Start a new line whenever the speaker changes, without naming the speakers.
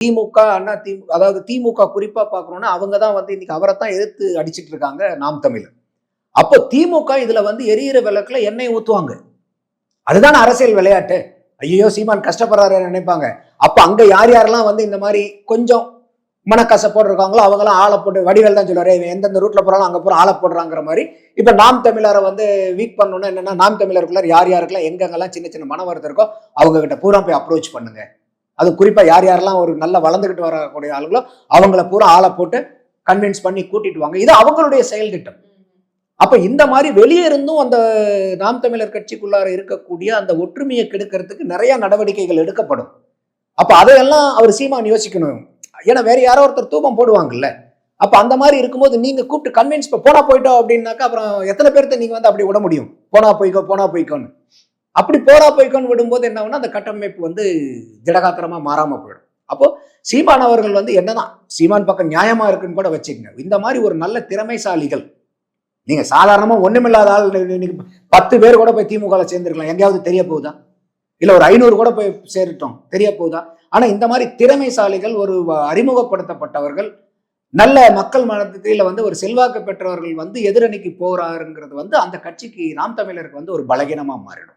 திமுக, அதாவது திமுக குறிப்பா பார்க்கணும்னா அவங்க தான் வந்து இன்னைக்கு அவரைத்தான் எதிர்த்து அடிச்சிட்டு இருக்காங்க நாம் தமிழர். அப்போ திமுக இதுல வந்து எரியிற விளக்குல எண்ணெய் ஊத்துவாங்க. அதுதானே அரசியல் விளையாட்டு. ஐயோ சீமான் கஷ்டப்படுறாரு நினைப்பாங்க. அப்ப அங்க யார் யாரெல்லாம் வந்து இந்த மாதிரி கொஞ்சம் மனக்கசப்போடு இருக்காங்களோ அவங்களாம் ஆளை போட்டு வடிவேல் தான் சொல்லுவாரு எந்தெந்த ரூட்ல போறாலும் அங்க போற ஆளை போடுறாங்கிற மாதிரி. இப்ப நாம் தமிழரை வந்து வீக் பண்ணணும்னா என்னன்னா நாம் தமிழருக்குள்ள யார் யாருக்கெல்லாம் எங்கெங்கெல்லாம் சின்ன சின்ன மன வருத்தம் இருக்கோ அவங்க கிட்ட பூரா போய் அப்ரோச் பண்ணுங்க. அது குறிப்பா யார் யாரெல்லாம் ஒரு நல்ல வளர்ந்துகிட்டு வரக்கூடிய ஆளுங்களோ அவங்கள பூரா ஆளை போட்டு கன்வின்ஸ் பண்ணி கூட்டிட்டு வாங்க. இது அவங்களுடைய செயல் திட்டம். அப்ப இந்த மாதிரி வெளியே இருந்தும் அந்த நாம் தமிழர் கட்சிக்குள்ளார இருக்கக்கூடிய அந்த ஒற்றுமையை கெடுக்கிறதுக்கு நிறைய நடவடிக்கைகள் எடுக்கப்படும். அப்ப அதையெல்லாம் அவர் சீமான் யோசிக்கணும். ஏன்னா வேற யாரோ ஒருத்தர் தூபம் போடுவாங்கல்ல. அப்ப அந்த மாதிரி இருக்கும்போது நீங்க கூப்பிட்டு கன்வின்ஸ் போனா போயிட்டோம் அப்படின்னாக்கா அப்புறம் எத்தனை பேர்த்த நீங்க வந்து அப்படி விட முடியும்? போனா போய்க்கோன்னு. அப்படி போனா போய்க்கோன்னு விடும்போது என்ன ஆகும்னா அந்த கட்டமைப்பு வந்து திடகாத்திரமா மாறாம போயிடும். அப்போ சீமான் அவர்கள் வந்து என்னதான் சீமான் பக்கம் நியாயமா இருக்குன்னு கூட வச்சுக்கங்க. இந்த மாதிரி ஒரு நல்ல திறமைசாலிகள் நீங்க சாதாரணமா ஒண்ணுமில்லாத ஆள் 10 பேர் கூட போய் திமுக சேர்ந்திருக்கலாம். எங்கேயாவது தெரிய போகுதா? இல்ல ஒரு 500 கூட போய் சேரட்டும் தெரிய போகுதா? ஆனா இந்த மாதிரி திறமைசாலிகள் ஒரு அறிமுகப்படுத்தப்பட்டவர்கள் நல்ல மக்கள் மனதில வந்து ஒரு செல்வாக்கு பெற்றவர்கள் வந்து எதிரணிக்கு போறாருங்கிறது வந்து அந்த கட்சிக்கு நாம் தமிழருக்கு வந்து ஒரு பலகீனமா மாறிடும்.